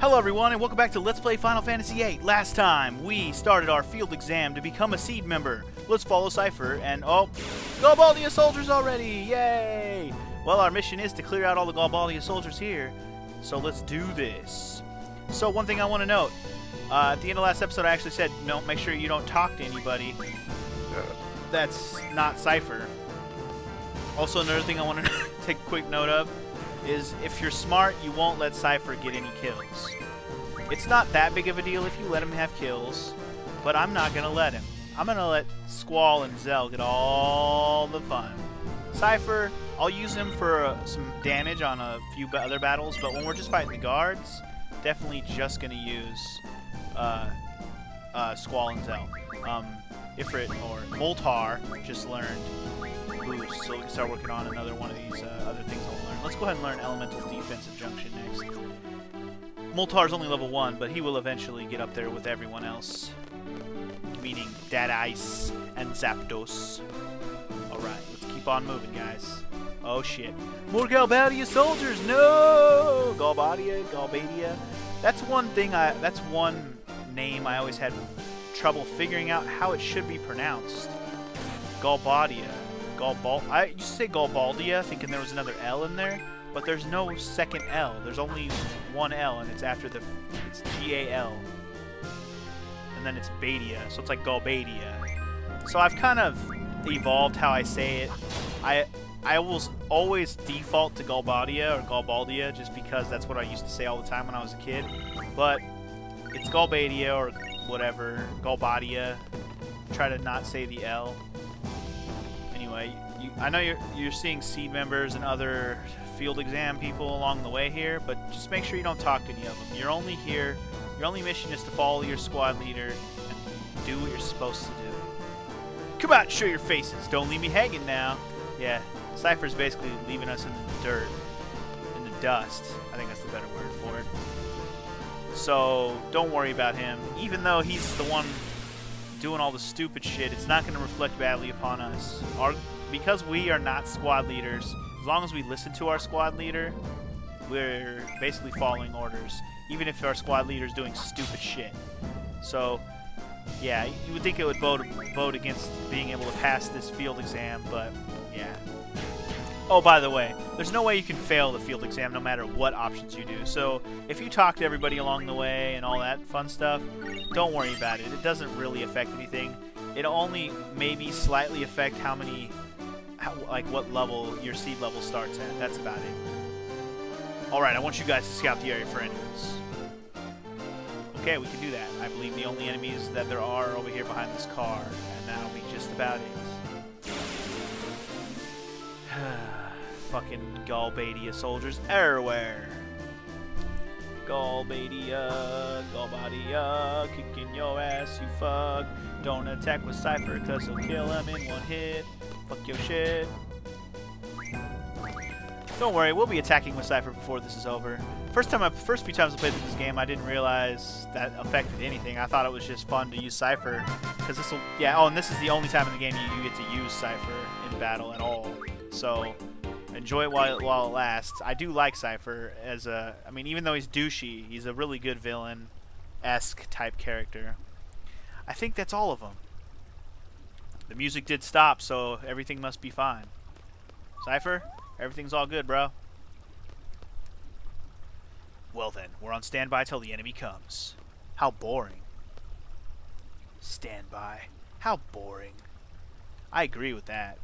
Hello everyone and welcome back to Let's Play Final Fantasy VIII. Last time we started our field exam to become a seed member. Let's follow Cypher and oh, Galbaldia soldiers already! Yay! Well, our mission is to clear out all the Galbaldia soldiers here. So let's do this. So one thing I want to note. At the end of last episode I actually said, no, make sure you don't talk to anybody. That's not Cypher. Also another thing I want to take a quick note of is if you're smart, you won't let Cypher get any kills. It's not that big of a deal if you let him have kills, but I'm not going to let him. I'm going to let Squall and Zell get all the fun. Cypher, I'll use him for some damage on a few other battles, but when we're just fighting the guards, definitely just going to use Squall and Zell. Ifrit or Moltar just learned boost, so we can start working on another one of these other things I'll learn. Let's go ahead and learn Elemental Defensive Junction next. Moltar's only level 1, but he will eventually get up there with everyone else, meaning Dead Ice and Zapdos. Alright, let's keep on moving, guys. Oh shit. More Galbadia soldiers! No! Galbadia. That's one thing that's one name I always had trouble figuring out how it should be pronounced. Galbadia. I used to say Galbaldia, thinking there was another L in there, but there's no second L. There's only one L, and it's after it's G-A-L. And then it's Badia, so it's like Galbadia. So I've kind of evolved how I say it. I will always default to Galbadia or Galbaldia, just because that's what I used to say all the time when I was a kid. But it's Galbadia or whatever, Galbadia. Try to not say the L. Anyway, I know you're seeing seed members and other field exam people along the way here, but just make sure you don't talk to any of them. You're only here. Your only mission is to follow your squad leader and do what you're supposed to do. Come out and show your faces. Don't leave me hanging now. Yeah, Cypher's basically leaving us in the dirt, in the dust. I think that's the better word for it. So don't worry about him. Even though he's the one doing all the stupid shit, it's not going to reflect badly upon us. Because we are not squad leaders, as long as we listen to our squad leader, we're basically following orders, even if our squad leader is doing stupid shit. So, yeah, you would think it would vote against being able to pass this field exam, but yeah. Oh, by the way, there's no way you can fail the field exam no matter what options you do. So if you talk to everybody along the way and all that fun stuff, don't worry about it. It doesn't really affect anything. It'll only maybe slightly affect what level your seed level starts at. That's about it. Alright, I want you guys to scout the area for enemies. Okay, we can do that. I believe the only enemies that there are over here behind this car, and that'll be just about it. Fucking Galbadia soldiers everywhere. Galbadia, kicking your ass, you fuck. Don't attack with Cypher, cause he'll kill him in one hit. Fuck your shit. Don't worry, we'll be attacking with Cypher before this is over. First few times I played this game, I didn't realize that affected anything. I thought it was just fun to use Cypher, because this will, yeah. Oh, and this is the only time in the game you get to use Cypher in battle at all. So enjoy it while it lasts. I do like Cypher as I mean, even though he's douchey, he's a really good villain-esque type character. I think that's all of them. The music did stop, so everything must be fine. Cypher, everything's all good, bro. Well then, we're on standby till the enemy comes. How boring. Standby. How boring. I agree with that.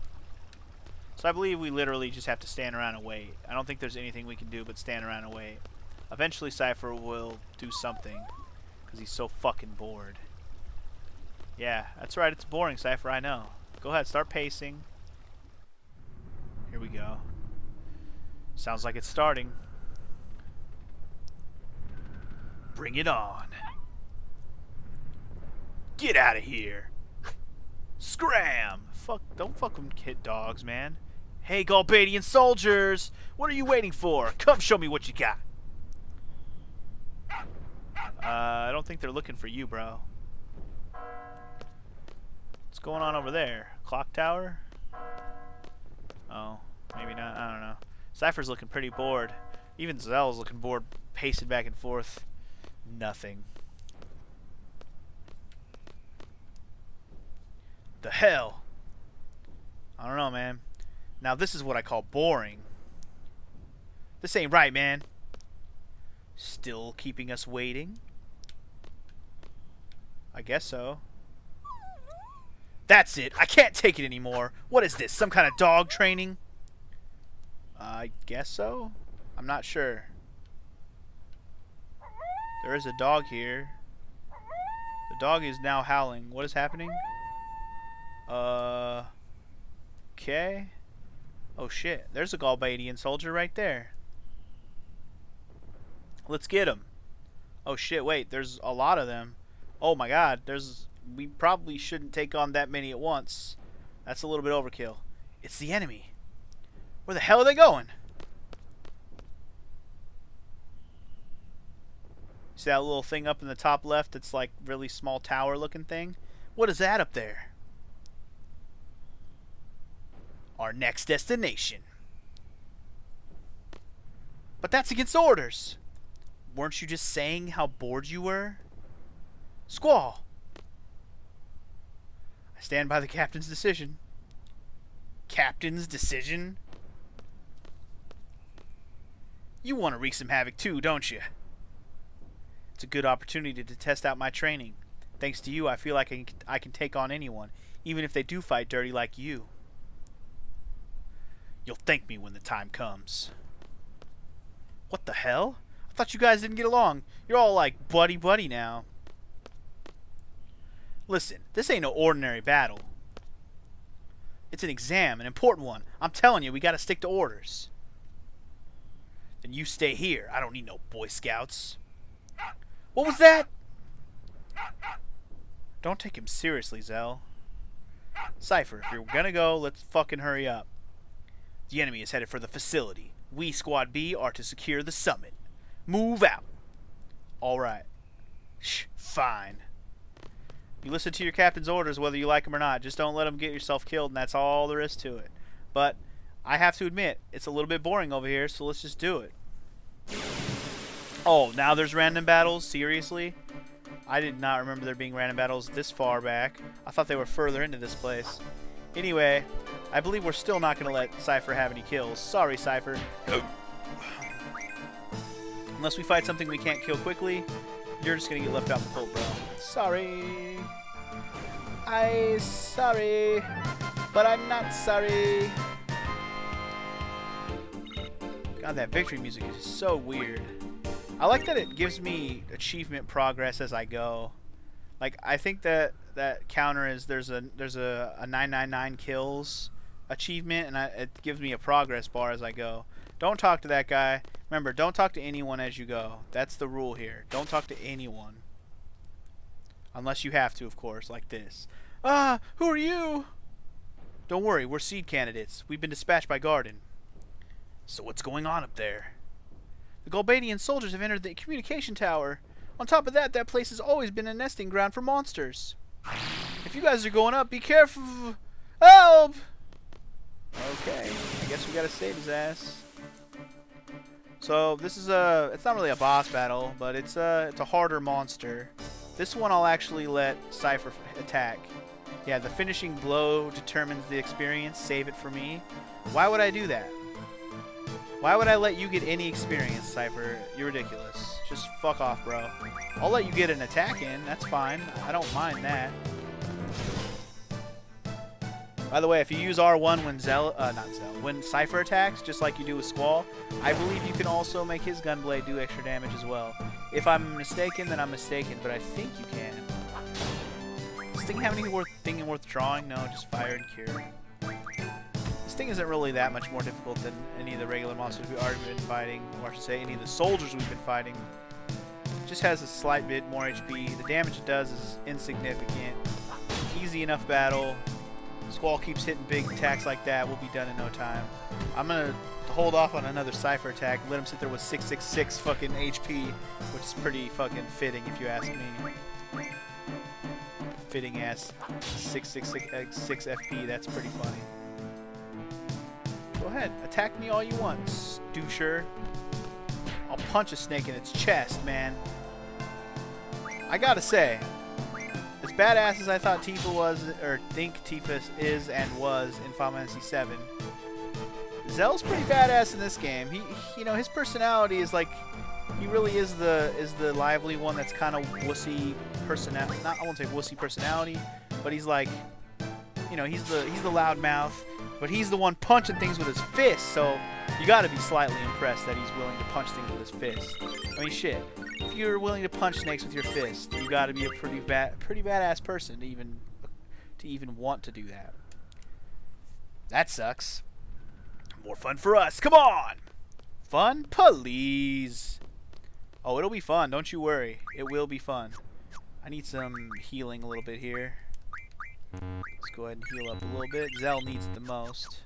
So I believe we literally just have to stand around and wait. I don't think there's anything we can do but stand around and wait. Eventually Cypher will do something, because he's so fucking bored. Yeah, that's right, it's boring, Cypher, I know. Go ahead, start pacing. Here we go. Sounds like it's starting. Bring it on. Get out of here. Scram! Don't fucking hit dogs, man. Hey, Galbadian soldiers! What are you waiting for? Come show me what you got. I don't think they're looking for you, bro. What's going on over there? Clock tower? Oh, maybe not. I don't know. Cypher's looking pretty bored. Even Zell's looking bored, pacing back and forth. Nothing. The hell? I don't know, man. Now this is what I call boring. This ain't right, man. Still keeping us waiting? I guess so. That's it. I can't take it anymore. What is this? Some kind of dog training? I guess so. I'm not sure. There is a dog here. The dog is now howling. What is happening? Okay. Oh shit. There's a Galbadian soldier right there. Let's get him. Oh shit, wait. There's a lot of them. Oh my god. We probably shouldn't take on that many at once. That's a little bit overkill. It's the enemy. Where the hell are they going? See that little thing up in the top left? It's like really small tower looking thing. What is that up there? Our next destination. But that's against orders. Weren't you just saying how bored you were? Squall. I stand by the captain's decision. Captain's decision? You want to wreak some havoc too, don't you? It's a good opportunity to test out my training. Thanks to you, I feel like I can take on anyone, even if they do fight dirty like you. You'll thank me when the time comes. What the hell? I thought you guys didn't get along. You're all like buddy-buddy now. Listen, this ain't no ordinary battle. It's an exam, an important one. I'm telling you, we gotta stick to orders. Then you stay here. I don't need no Boy Scouts. What was that? Don't take him seriously, Zell. Cypher, if you're gonna go, let's fucking hurry up. The enemy is headed for the facility. We, Squad B, are to secure the summit. Move out. Alright. Shh, fine. You listen to your captain's orders whether you like them or not. Just don't let him get yourself killed, and that's all there is to it. But I have to admit, it's a little bit boring over here, so let's just do it. Oh, now there's random battles? Seriously? I did not remember there being random battles this far back. I thought they were further into this place. Anyway, I believe we're still not going to let Cypher have any kills. Sorry, Cypher. Unless we fight something we can't kill quickly, you're just going to get left out in the cold, bro. Sorry. Sorry. But I'm not sorry. God, that victory music is so weird. I like that it gives me achievement progress as I go. Like, I think that counter is there's a 999 kills achievement, and it gives me a progress bar as I go. Don't talk to that guy. Remember, don't talk to anyone as you go. That's the rule here. Don't talk to anyone. Unless you have to, of course, like this. Ah, who are you? Don't worry, we're seed candidates. We've been dispatched by Garden. So what's going on up there? The Galbadian soldiers have entered the communication tower. On top of that, that place has always been a nesting ground for monsters. If you guys are going up, be careful. Help! Okay, I guess we gotta save his ass. So this is it's not really a boss battle, but it's a harder monster. This one I'll actually let Cypher attack. Yeah, the finishing blow determines the experience. Save it for me. Why would I do that? Why would I let you get any experience, Cypher? You're ridiculous. Just fuck off, bro. I'll let you get an attack in. That's fine. I don't mind that. By the way, if you use R1 when when Cypher attacks, just like you do with Squall, I believe you can also make his gunblade do extra damage as well. If I'm mistaken, then I'm mistaken, but I think you can. Does this thing have anything worth drawing? No, just fire and cure. This thing isn't really that much more difficult than any of the regular monsters we've already been fighting, or I should say any of the soldiers we've been fighting. It just has a slight bit more HP. The damage it does is insignificant. Easy enough battle. Squall keeps hitting big attacks like that. We'll be done in no time. I'm going to hold off on another Cypher attack. Let him sit there with 666 fucking HP, which is pretty fucking fitting if you ask me. Fitting ass 666 FP. That's pretty funny. Go ahead. Attack me all you want, doucher. I'll punch a snake in its chest, man. I gotta say, as badass as I thought Tifa was, or think Tifa is and was in Final Fantasy VII, Zell's pretty badass in this game. He you know, his personality is like, he really is the lively one that's kind of wussy personality. Not, I won't say wussy personality, but he's like, you know, he's the loud mouth, but he's the one punching things with his fist. So you got to be slightly impressed that he's willing to punch things with his fist. I mean, shit. If you're willing to punch snakes with your fist, you got to be a pretty badass person to even want to do that. That sucks. More fun for us. Come on. Fun, please. Oh, it'll be fun. Don't you worry. It will be fun. I need some healing a little bit here. Let's go ahead and heal up a little bit. Zell needs it the most.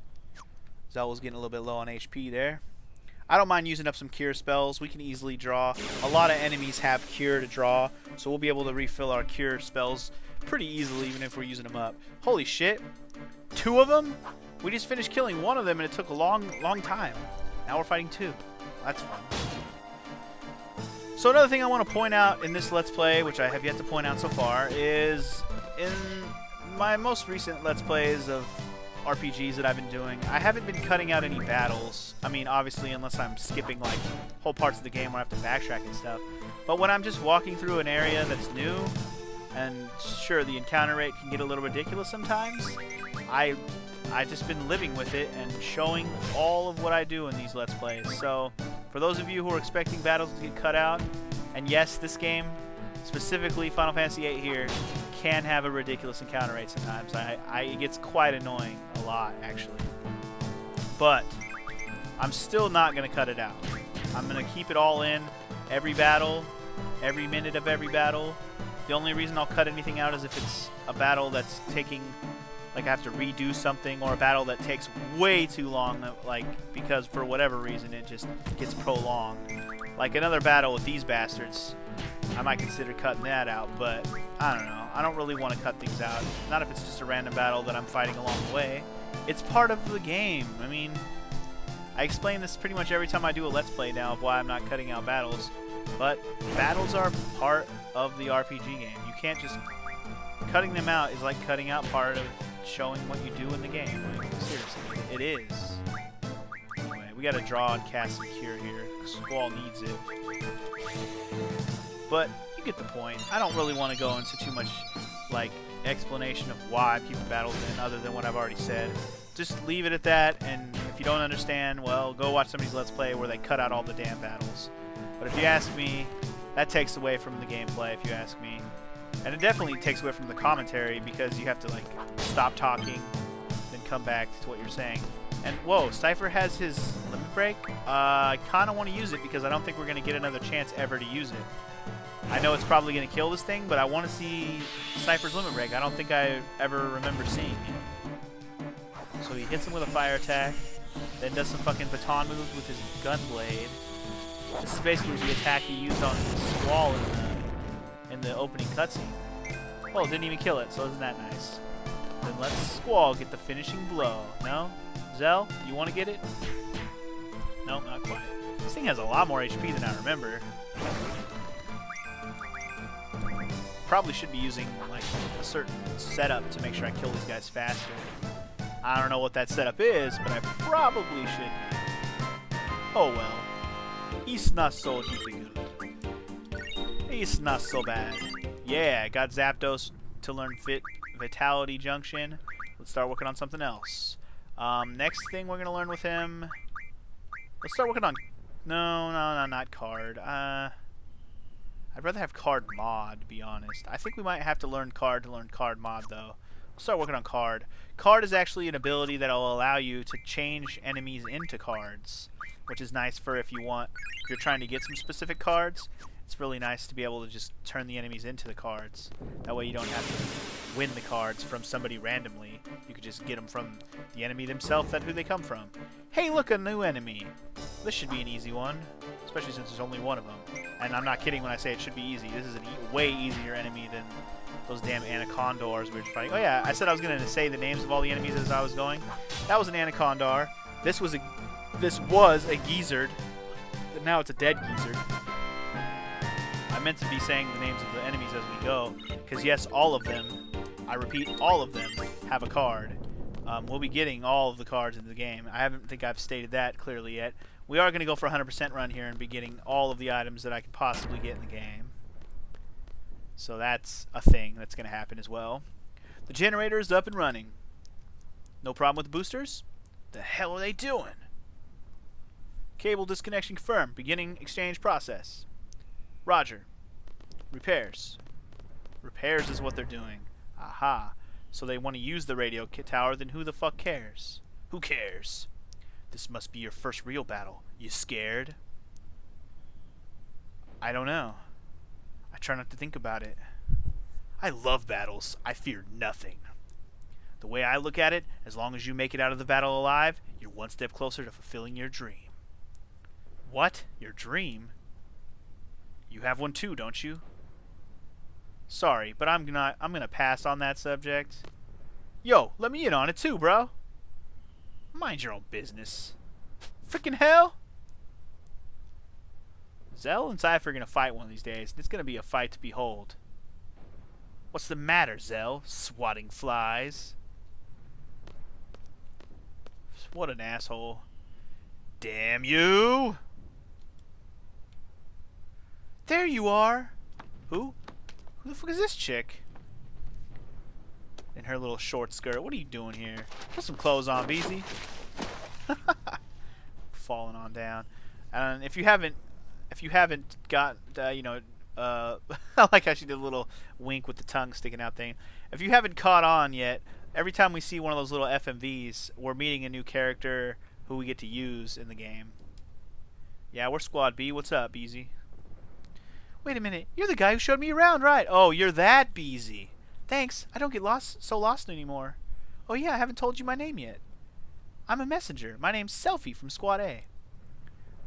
Zell was getting a little bit low on HP there. I don't mind using up some cure spells. We can easily draw. A lot of enemies have cure to draw, so we'll be able to refill our cure spells pretty easily even if we're using them up. Holy shit. 2 of them? We just finished killing 1 of them and it took a long time. Now we're fighting 2. That's fun. So another thing I want to point out in this Let's Play, which I have yet to point out so far, is in my most recent Let's Plays of RPGs that I've been doing, I haven't been cutting out any battles. I mean, obviously, unless I'm skipping like whole parts of the game where I have to backtrack and stuff. But when I'm just walking through an area that's new, and sure, the encounter rate can get a little ridiculous sometimes, I've just been living with it and showing all of what I do in these Let's Plays. So, for those of you who are expecting battles to get cut out, and yes, this game, specifically Final Fantasy VIII here, can have a ridiculous encounter rate sometimes. It gets quite annoying a lot, actually. But I'm still not going to cut it out. I'm going to keep it all in, every battle, every minute of every battle. The only reason I'll cut anything out is if it's a battle that's taking, like I have to redo something, or a battle that takes way too long, like because for whatever reason it just gets prolonged. Like another battle with these bastards, I might consider cutting that out, but I don't know. I don't really want to cut things out. Not if it's just a random battle that I'm fighting along the way. It's part of the game. I mean, I explain this pretty much every time I do a Let's Play now of why I'm not cutting out battles. But battles are part of the RPG game. You can't just... Cutting them out is like cutting out part of showing what you do in the game. Like, seriously, it is. Anyway, we gotta draw and cast some cure here. Squall needs it. But you get the point. I don't really want to go into too much like explanation of why people battled in other than what I've already said. Just leave it at that, and if you don't understand, well, go watch somebody's Let's Play where they cut out all the damn battles. But if you ask me, that takes away from the gameplay, if you ask me. And it definitely takes away from the commentary because you have to like stop talking, then come back to what you're saying. And whoa, Cypher has his limit break. I kind of want to use it because I don't think we're going to get another chance ever to use it. I know it's probably going to kill this thing, but I want to see Cypher's limit break. I don't think I ever remember seeing it. So he hits him with a fire attack, then does some fucking baton moves with his gun blade. This is basically the attack he used on Squall in the opening cutscene. Oh, didn't even kill it, so isn't that nice? Then let's Squall get the finishing blow. No? Zell, you want to get it? Nope, not quite. This thing has a lot more HP than I remember. Probably should be using like a certain setup to make sure I kill these guys faster. I don't know what that setup is, but I probably should be. Oh well. It's not so difficult. It's not so bad. Yeah, I got Zapdos to learn Vitality Junction. Let's start working on something else. Next thing we're going to learn with him... Let's start working on... No, not Card. I'd rather have Card Mod, to be honest. I think we might have to learn Card to learn Card Mod, though. We'll start working on Card. Card is actually an ability that will allow you to change enemies into cards, which is nice for if you're trying to get some specific cards. It's really nice to be able to just turn the enemies into the cards. That way you don't have to win the cards from somebody randomly. You could just get them from the enemy themselves, who they come from. Hey, look, a new enemy. This should be an easy one, especially since there's only one of them. And I'm not kidding when I say it should be easy. This is a way easier enemy than those damn Anacondars we were fighting. Oh yeah, I said I was going to say the names of all the enemies as I was going. That was an Anacondar. This was a Geezard. But now it's a dead Geezard. I meant to be saying the names of the enemies as we go, because yes, all of them, I repeat, all of them have a card. We'll be getting all of the cards in the game. I haven't think I've stated that clearly yet. We are going to go for a 100% run here and be getting all of the items that I could possibly get in the game. So that's a thing that's going to happen as well. The generator is up and running. No problem with the boosters? The hell are they doing? Cable disconnection confirmed. Beginning exchange process. Roger. Repairs. Repairs is what they're doing. Aha. So they want to use the radio tower, then who the fuck cares? Who cares? This must be your first real battle. You scared? I don't know. I try not to think about it. I love battles. I fear nothing. The way I look at it, as long as you make it out of the battle alive, you're one step closer to fulfilling your dream. What? Your dream? You have one too, don't you? Sorry, but I'm gonna pass on that subject. Yo, let me in on it too, bro. Mind your own business. Freaking hell! Zell and Cypher are gonna fight one of these days. It's gonna be a fight to behold. What's the matter, Zell? Swatting flies. What an asshole. Damn you! There you are! Who? Who the fuck is this chick? In her little short skirt. What are you doing here? Put some clothes on, Beezy. Falling on down. And if you haven't got, you know, I like how she did a little wink with the tongue sticking out thing. If you haven't caught on yet, every time we see one of those little FMVs, we're meeting a new character who we get to use in the game. Yeah, we're Squad B. What's up, Beezy? Wait a minute. You're the guy who showed me around, right? Oh, you're that Beezy. Thanks. I don't get so lost anymore. Oh yeah, I haven't told you my name yet. I'm a messenger. My name's Selfie from Squad A.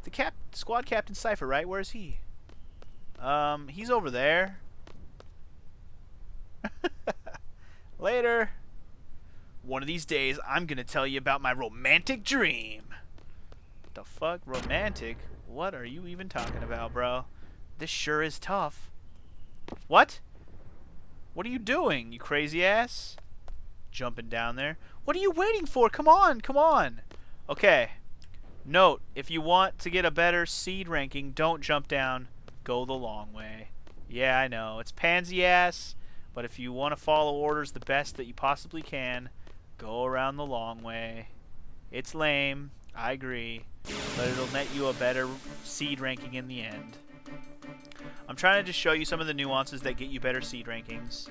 The squad captain Cypher, right? Where is he? He's over there. Later. One of these days, I'm gonna tell you about my romantic dream. What the fuck? Romantic? What are you even talking about, bro? This sure is tough. What? What are you doing, you crazy ass? Jumping down there. What are you waiting for? Come on, come on. Okay. Note, if you want to get a better seed ranking, don't jump down. Go the long way. Yeah, I know. It's pansy ass, but if you want to follow orders the best that you possibly can, go around the long way. It's lame. I agree. But it'll net you a better seed ranking in the end. I'm trying to just show you some of the nuances that get you better seed rankings.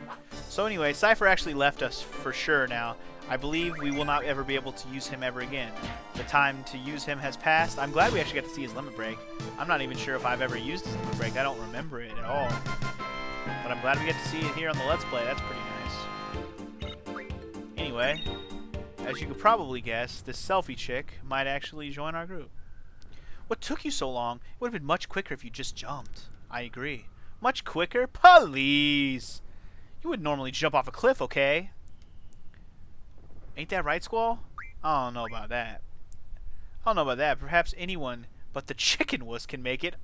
So anyway, Cypher actually left us for sure now. I believe we will not ever be able to use him ever again. The time to use him has passed. I'm glad we actually got to see his limit break. I'm not even sure if I've ever used his limit break. I don't remember it at all. But I'm glad we get to see it here on the Let's Play. That's pretty nice. Anyway, as you could probably guess, this Selfie chick might actually join our group. What took you so long? It would have been much quicker if you just jumped. I agree. Much quicker? Please! You wouldn't normally jump off a cliff, okay? Ain't that right, Squall? I don't know about that. I don't know about that. Perhaps anyone but the chicken wuss can make it.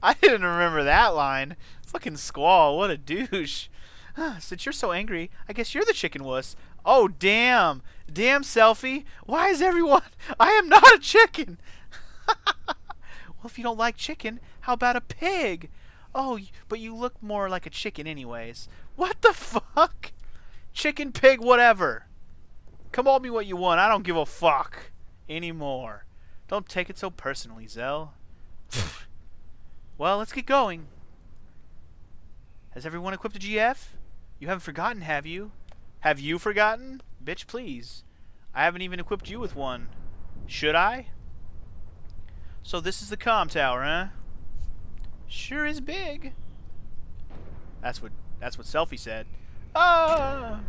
I didn't remember that line. Fucking Squall, what a douche. Since you're so angry, I guess you're the chicken wuss. Oh, damn. Damn, Selfie. Why is everyone... I am not a chicken. Well, if you don't like chicken, how about a pig? Oh, but you look more like a chicken anyways. What the fuck? Chicken, pig, whatever. Call me what you want. I don't give a fuck anymore. Don't take it so personally, Zell. Well, let's get going. Has everyone equipped a GF? You haven't forgotten, have you? Have you forgotten? Bitch, please. I haven't even equipped you with one. Should I? So this is the comm tower, huh? Sure is big. That's what Selfie said. Ah!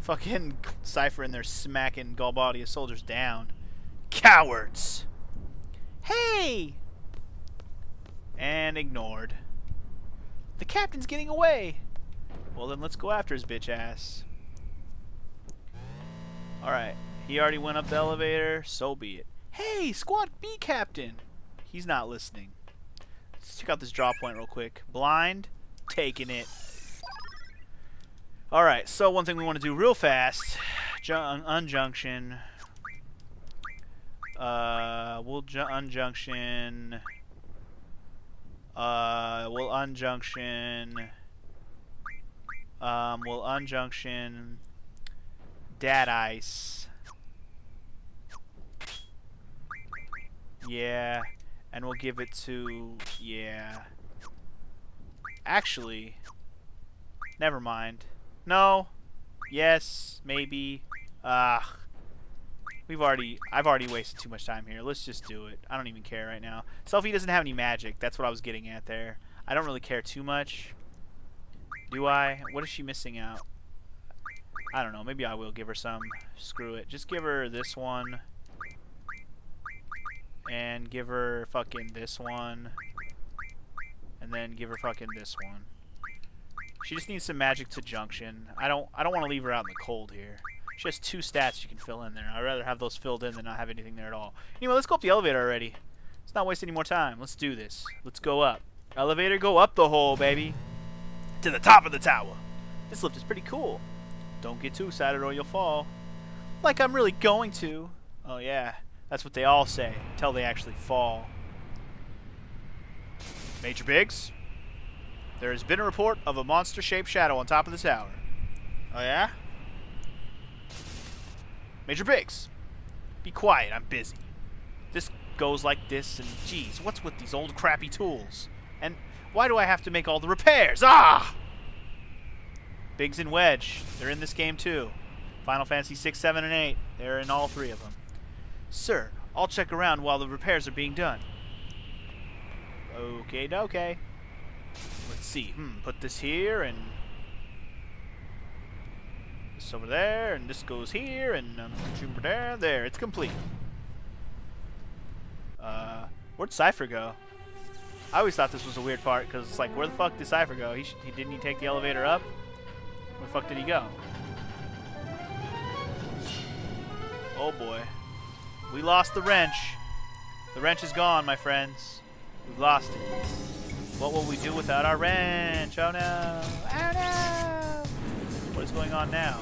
Fucking Cypher in there smacking Galbadia soldiers down. Cowards! Hey! And ignored. The captain's getting away! Well then let's go after his bitch ass. Alright. He already went up the elevator, so be it. Hey, Squad B captain! He's not listening. Let's check out this draw point real quick. Blind, taking it. Alright, so one thing we want to do real fast. Unjunction. We'll unjunction. We'll unjunction. We'll unjunction. Dad ice. Yeah. And we'll give it to... Yeah. Actually... Never mind. No. Yes. Maybe. I've already wasted too much time here. Let's just do it. I don't even care right now. Selfie doesn't have any magic. That's what I was getting at there. I don't really care too much. Do I? What is she missing out? I don't know. Maybe I will give her some. Screw it. Just give her this one. And give her fucking this one. And then give her fucking this one. She just needs some magic to junction. I don't want to leave her out in the cold here. She has 2 stats you can fill in there. I'd rather have those filled in than not have anything there at all. Anyway, let's go up the elevator already. Let's not waste any more time. Let's do this. Let's go up. Elevator, go up the hole, baby. To the top of the tower. This lift is pretty cool. Don't get too excited or you'll fall. Like I'm really going to. Oh yeah, that's what they all say until they actually fall. Major Biggs, there has been a report of a monster-shaped shadow on top of the tower. Oh yeah? Major Biggs, be quiet, I'm busy. This goes like this, and geez, what's with these old crappy tools? And why do I have to make all the repairs? Ah! Biggs and Wedge, they're in this game too. Final Fantasy 6, 7, and 8, they're in all 3 of them. Sir, I'll check around while the repairs are being done. Okay, okay. Let's see, put this here, and this over there, and this goes here, and there, it's complete. Where'd Cypher go? I always thought this was a weird part, because it's like, where the fuck did Cypher go? He didn't take the elevator up? Where the fuck did he go? Oh boy. We lost the wrench. The wrench is gone, my friends. We've lost it. What will we do without our wrench? Oh no. Oh no. What is going on now?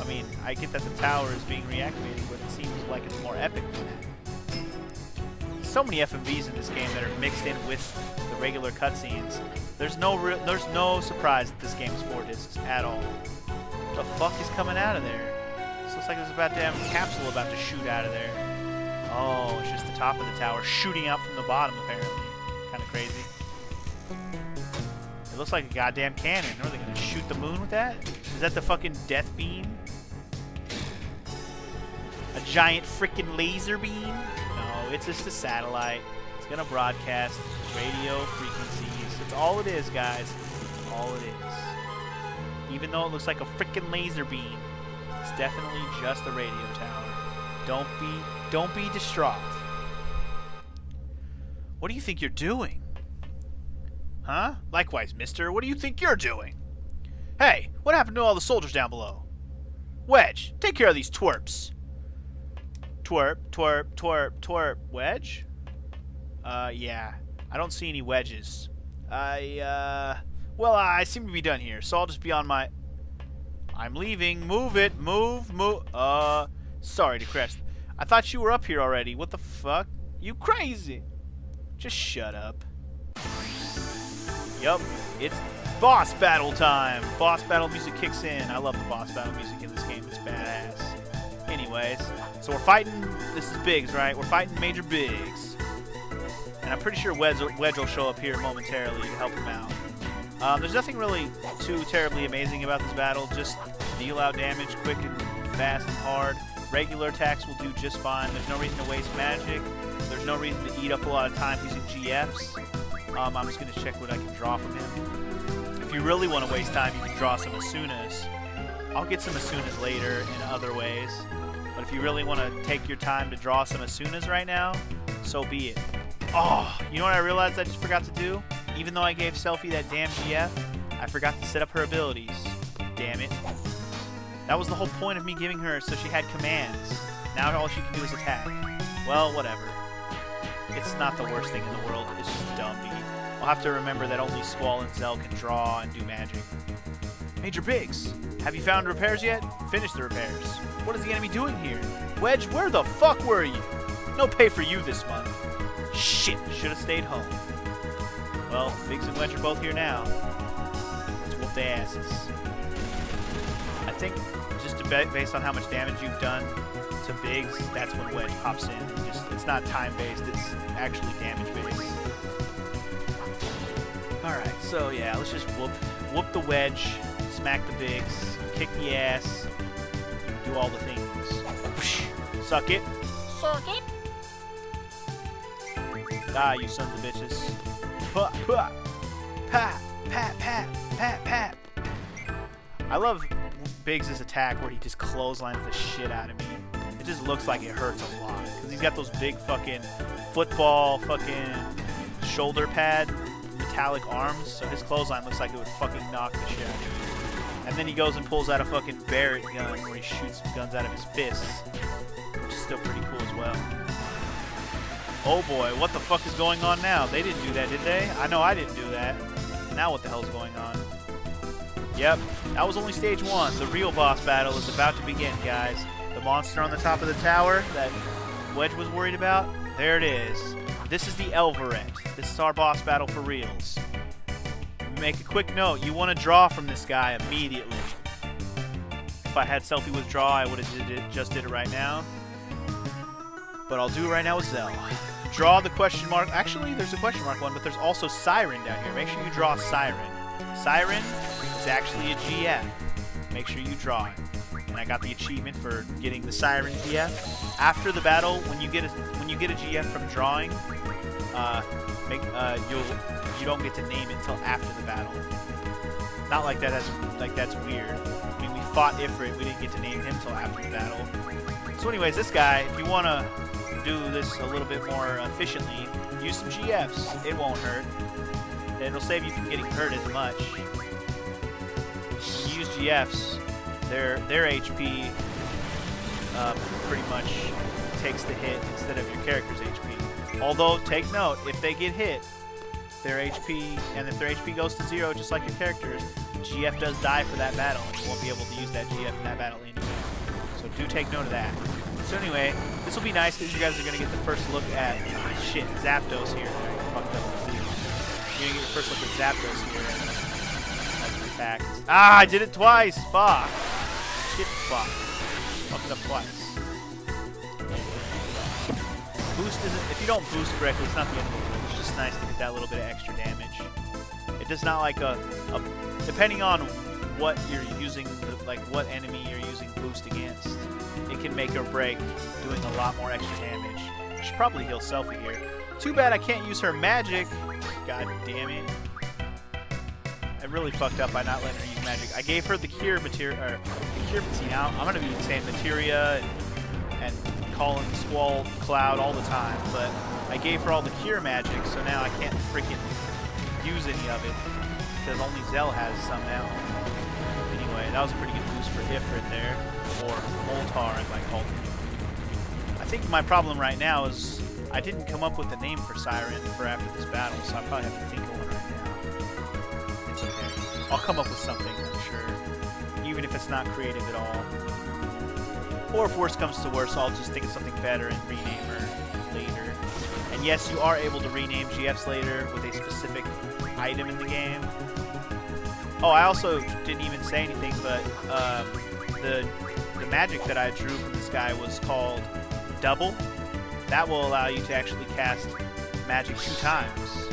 I mean, I get that the tower is being reactivated, but it seems like it's more epic than that. So many FMVs in this game that are mixed in with the regular cutscenes. There's no surprise that this game is 4 discs at all. What the fuck is coming out of there? This looks like there's a goddamn capsule about to shoot out of there. Oh, it's just the top of the tower shooting out from the bottom, apparently. Kind of crazy. It looks like a goddamn cannon. Are they gonna shoot the moon with that? Is that the fucking death beam? A giant freaking laser beam? No, it's just a satellite. It's gonna broadcast radio frequencies. That's all it is, guys. That's all it is. Even though it looks like a freaking laser beam, it's definitely just a radio tower. Don't be distraught. What do you think you're doing? Huh? Likewise, mister. What do you think you're doing? Hey, what happened to all the soldiers down below? Wedge, take care of these twerps. Twerp, twerp, twerp, twerp. Wedge? Yeah. I don't see any wedges. Well, I seem to be done here, so I'll just be on my... I'm leaving. Move it. Move. Sorry to crash. I thought you were up here already. What the fuck? You crazy. Just shut up. Yup. It's boss battle time. Boss battle music kicks in. I love the boss battle music in this game. It's badass. Anyways, so we're fighting... This is Biggs, right? We're fighting Major Biggs. And I'm pretty sure Wedge will show up here momentarily to help him out. There's nothing really too terribly amazing about this battle. Just deal out damage quick and fast and hard. Regular attacks will do just fine. There's no reason to waste magic. There's no reason to eat up a lot of time using GFs. I'm just going to check what I can draw from him. If you really want to waste time, you can draw some Asunas. I'll get some Asunas later in other ways. But if you really want to take your time to draw some Asunas right now, so be it. Oh, you know what I realized I just forgot to do? Even though I gave Selfie that damn GF, I forgot to set up her abilities. Damn it. That was the whole point of me giving her, so she had commands. Now all she can do is attack. Well, whatever. It's not the worst thing in the world. It's just dumb. I'll have to remember that only Squall and Zell can draw and do magic. Major Biggs, have you found repairs yet? Finish the repairs. What is the enemy doing here? Wedge, where the fuck were you? No pay for you this month. Shit, should have stayed home. Well, Biggs and Wedge are both here now. Let's whoop their asses. I think just based on how much damage you've done to Biggs, that's when Wedge pops in. It's not time-based, it's actually damage-based. Alright, so yeah, let's just whoop the Wedge, smack the Biggs, kick the ass, do all the things. Suck it. Suck it. Die, you sons of bitches. Pat, pat, pat, pat, pat, pat, pat. I love Biggs' attack where he just clotheslines the shit out of me. It just looks like it hurts a lot. Because he's got those big fucking football fucking shoulder pad metallic arms. So his clothesline looks like it would fucking knock the shit out of me. And then he goes and pulls out a fucking Barrett gun where he shoots guns out of his fists. Which is still pretty cool as well. Oh boy, what the fuck is going on now? They didn't do that, did they? I know I didn't do that. Now what the hell's going on? Yep, that was only stage 1. The real boss battle is about to begin, guys. The monster on the top of the tower that Wedge was worried about, there it is. This is the Elveret. This is our boss battle for reals. Make a quick note, you want to draw from this guy immediately. If I had selfie withdraw, I would have just did it right now. But I'll do it right now with Zell. Draw the question mark. Actually, there's a question mark one, but there's also Siren down here. Make sure you draw Siren. Siren is actually a GF. Make sure you draw it. And I got the achievement for getting the Siren GF. After the battle, when you get a GF from drawing, you don't get to name it until after the battle. Not like that. That's weird. I mean, we fought Ifrit. We didn't get to name him until after the battle. So, anyways, this guy, if you want to do this a little bit more efficiently, use some GFs. It won't hurt. It'll save you from getting hurt as much. When you use GFs, their HP pretty much takes the hit instead of your character's HP. Although, take note, if they get hit, their HP, and if their HP goes to 0, just like your characters, GF does die for that battle, and you won't be able to use that GF in that battle anyway. So do take note of that. So anyway, this will be nice because you guys are going to get the first look at, shit, Zapdos here. Fucked up. You're going to get your first look at Zapdos here. That's attack. Ah, I did it twice! Fuck! Shit, fuck. Fucked up twice. Boost isn't, if you don't boost correctly, it's not the end of the world. It's just nice to get that little bit of extra damage. It does not like depending on what you're using, like what enemy you're using boost against, it can make or break doing a lot more extra damage. I should probably heal Selfie here. Too bad I can't use her magic. God damn it. I really fucked up by not letting her use magic. I gave her the cure material, or the cure now. I'm gonna be saying materia and calling Squall Cloud all the time, but I gave her all the cure magic, so now I can't freaking use any of it because only Zell has some now. Anyway, that was a pretty good boost for Ifrit there, or Moltar as I called him. I think my problem right now is I didn't come up with a name for Siren for after this battle, so I probably have to think of one right now. It's okay. I'll come up with something, I'm sure, even if it's not creative at all. Or if worse comes to worse, I'll just think of something better and rename her later. And yes, you are able to rename GFs later with a specific item in the game. Oh, I also didn't even say anything, but the magic that I drew from this guy was called Double. That will allow you to actually cast magic 2 times.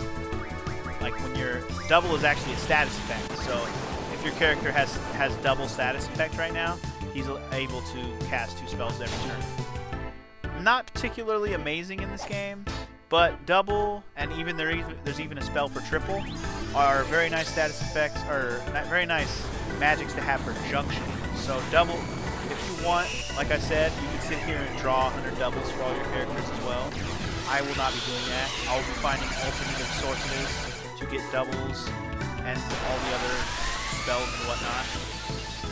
Like when your double is actually a status effect. So if your character has double status effect right now, he's able to cast 2 spells every turn. Not particularly amazing in this game, but double, and even there's even a spell for triple, are very nice status effects, or very nice magics to have for junction. So double, if you want, like I said, you can sit here and draw 100 doubles for all your characters as well. I will not be doing that. I will be finding alternative sources to get doubles and all the other spells and whatnot.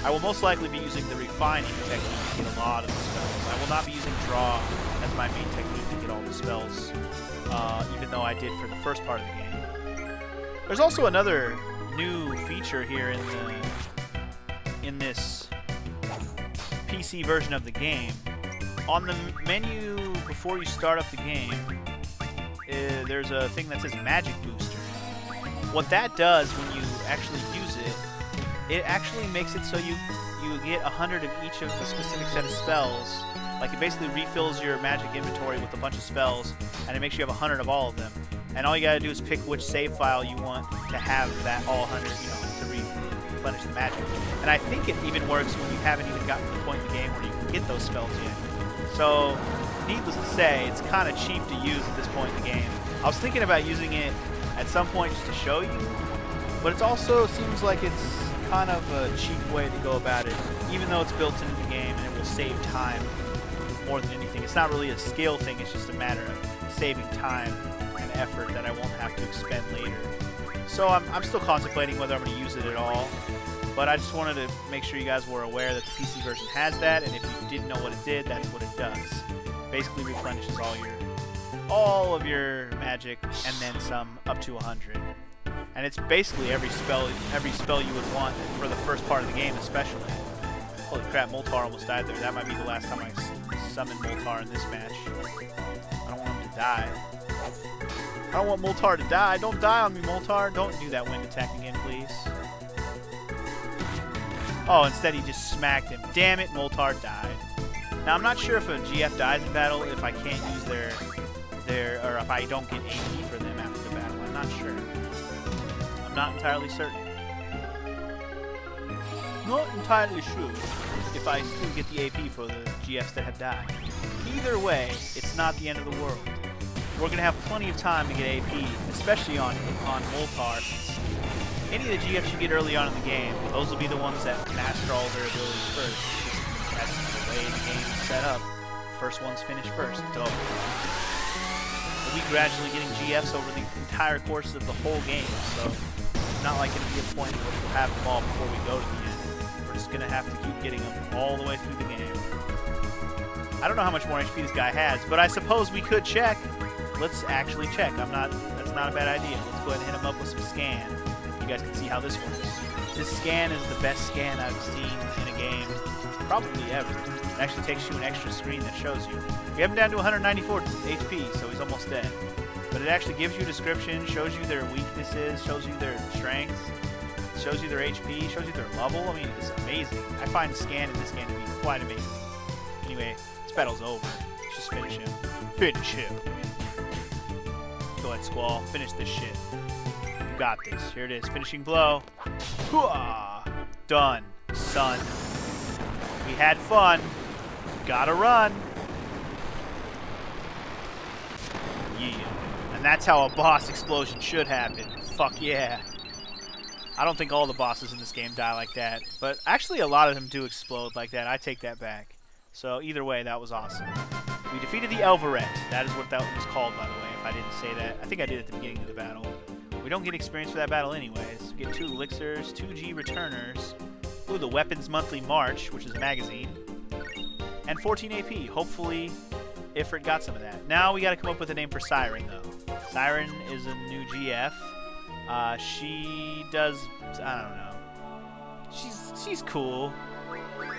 I will most likely be using the refining technique to get a lot of the spells. I will not be using draw as my main technique to get all the spells. even though I did for the first part of the game. There's also another new feature here in this PC version of the game. On the menu before you start up the game, there's a thing that says Magic Booster. What that does when you actually use it, it actually makes it so you get 100 of each of the specific set of spells. Like, it basically refills your magic inventory with a bunch of spells, and it makes you have 100 of all of them. And all you gotta do is pick which save file you want to have that all 100, you know, to replenish the magic. And I think it even works when you haven't even gotten to the point in the game where you can get those spells yet. So, needless to say, it's kind of cheap to use at this point in the game. I was thinking about using it at some point just to show you, but it also seems like it's kind of a cheap way to go about it, even though it's built into the game and it will save time more than anything. It's not really a skill thing, it's just a matter of saving time and effort that I won't have to expend later. So I'm still contemplating whether I'm going to use it at all, but I just wanted to make sure you guys were aware that the PC version has that, and if you didn't know what it did, that's what it does. Basically replenishes all of your magic and then some up to 100. And it's basically every spell you would want for the first part of the game, especially. Holy crap, Moltar almost died there. That might be the last time I summon Moltar in this match. I don't want him to die. I don't want Moltar to die. Don't die on me, Moltar. Don't do that wind attack again, please. Oh, instead he just smacked him. Damn it, Moltar died. Now, I'm not sure if a GF dies in battle if I can't use their or if I don't get AP for them after the battle. I'm not sure. I'm not entirely certain. Not entirely sure if I still get the AP for the GFs that have died. Either way, it's not the end of the world. We're going to have plenty of time to get AP, especially on Moltar. Any of the GFs you get early on in the game, those will be the ones that master all their abilities first. That's the way the game is set up. First ones finish first. Dope. We'll be gradually getting GFs over the entire course of the whole game, so it's not like it'll be a point where we'll have them all before we go to the end. We're just going to have to keep getting them all the way through the game. I don't know how much more HP this guy has, but I suppose we could check. Let's actually check. That's not a bad idea. Let's go ahead and hit him up with some scan. You guys can see how this works. This scan is the best scan I've seen in a game, probably ever. It actually takes you an extra screen that shows you. We have him down to 194 HP, so he's almost dead. But it actually gives you a description, shows you their weaknesses, shows you their strengths, shows you their HP, shows you their level. I mean, it's amazing. I find scan in this game to be quite amazing. Anyway, this battle's over. Let's just finish him. Finish him. Go ahead, Squall. Finish this shit. You got this. Here it is. Finishing blow. Hooah! Done, son. We had fun. Gotta run. Yeah. And that's how a boss explosion should happen. Fuck yeah. I don't think all the bosses in this game die like that. But actually a lot of them do explode like that. I take that back. So either way, that was awesome. We defeated the Elveret. That is what that was called, by the way, if I didn't say that. I think I did at the beginning of the battle. We don't get experience for that battle anyways. We get 2 elixirs, 2 G returners. Ooh, the Weapons Monthly March, which is a magazine. And 14 AP. Hopefully, Ifrit got some of that. Now we gotta come up with a name for Siren, though. Siren is a new GF. She does... I don't know. She's cool.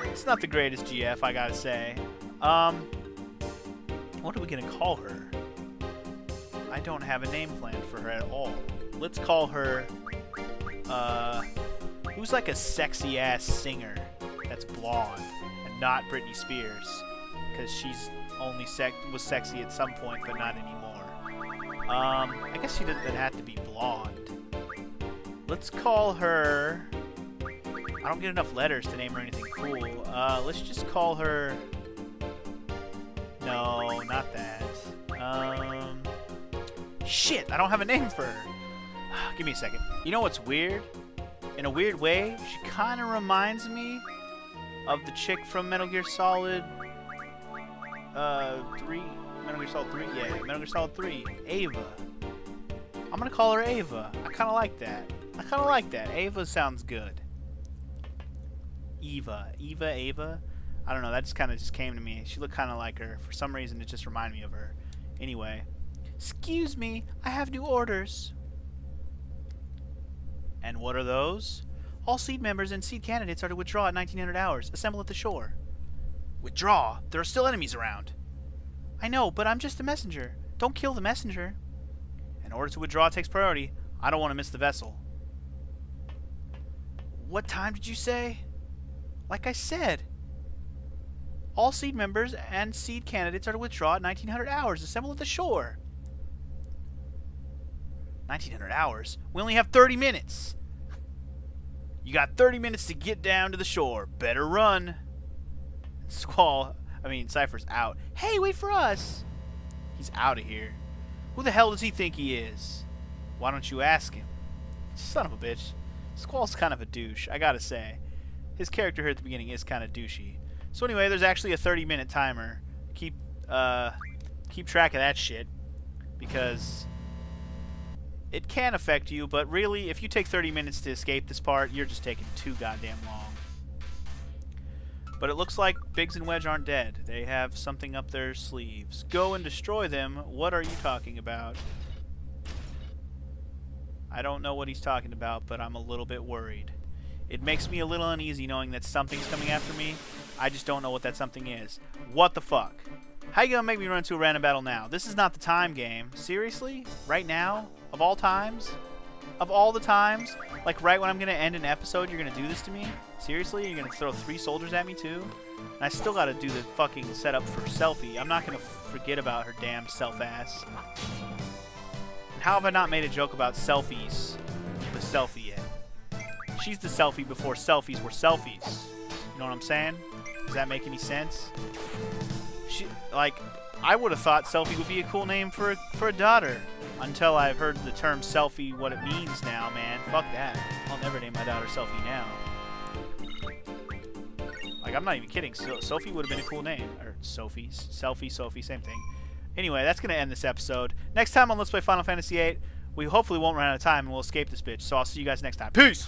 It's not the greatest GF, I gotta say. What are we gonna call her? I don't have a name plan for her at all. Let's call her, who's like a sexy-ass singer that's blonde and not Britney Spears, because she's only was sexy at some point, but not anymore. I guess she doesn't have to be blonde. Let's call her... I don't get enough letters to name her anything cool. Let's just call her... No, not that. Shit, I don't have a name for her. Give me a second. You know what's weird? In a weird way, she kind of reminds me of the chick from Metal Gear Solid 3. Metal Gear Solid 3? Yeah, Metal Gear Solid 3. Ava. I'm gonna call her Ava. I kind of like that. Ava sounds good. Ava. I don't know, that just kind of came to me. She looked kind of like her. For some reason, it just reminded me of her. Anyway, Excuse me, I have new orders. And what are those? All seed members and seed candidates are to withdraw at 1900 hours. Assemble at the shore. Withdraw? There are still enemies around. I know, but I'm just a messenger. Don't kill the messenger. An order to withdraw takes priority. I don't want to miss the vessel. What time did you say? Like I said. All seed members and seed candidates are to withdraw at 1900 hours. Assemble at the shore. 1900 hours? We only have 30 minutes. You got 30 minutes to get down to the shore. Better run. Cypher's out. Hey, wait for us. He's out of here. Who the hell does he think he is? Why don't you ask him? Son of a bitch. Squall's kind of a douche, I gotta say. His character here at the beginning is kind of douchey. So anyway, there's actually a 30-minute timer. Keep track of that shit, because it can affect you, but really, if you take 30 minutes to escape this part, you're just taking too goddamn long. But it looks like Biggs and Wedge aren't dead. They have something up their sleeves. Go and destroy them. What are you talking about? I don't know what he's talking about, but I'm a little bit worried. It makes me a little uneasy knowing that something's coming after me. I just don't know what that something is. What the fuck? How you gonna make me run into a random battle now? This is not the time game. Seriously? Right now? Of all times? Of all the times? Like right when I'm gonna end an episode, you're gonna do this to me? Seriously? You're gonna throw 3 soldiers at me too? And I still gotta do the fucking setup for Selfie. I'm not gonna forget about her damn self-ass. And how have I not made a joke about selfies with Selfie yet? She's the selfie before selfies were selfies. You know what I'm saying? Does that make any sense? I would have thought Selfie would be a cool name for a daughter. Until I've heard the term selfie, what it means now, man. Fuck that. I'll never name my daughter Selfie now. Like, I'm not even kidding. Sophie would have been a cool name. Or Sophie. Selfie, Sophie, same thing. Anyway, that's going to end this episode. Next time on Let's Play Final Fantasy VIII, we hopefully won't run out of time and we'll escape this bitch. So I'll see you guys next time. Peace!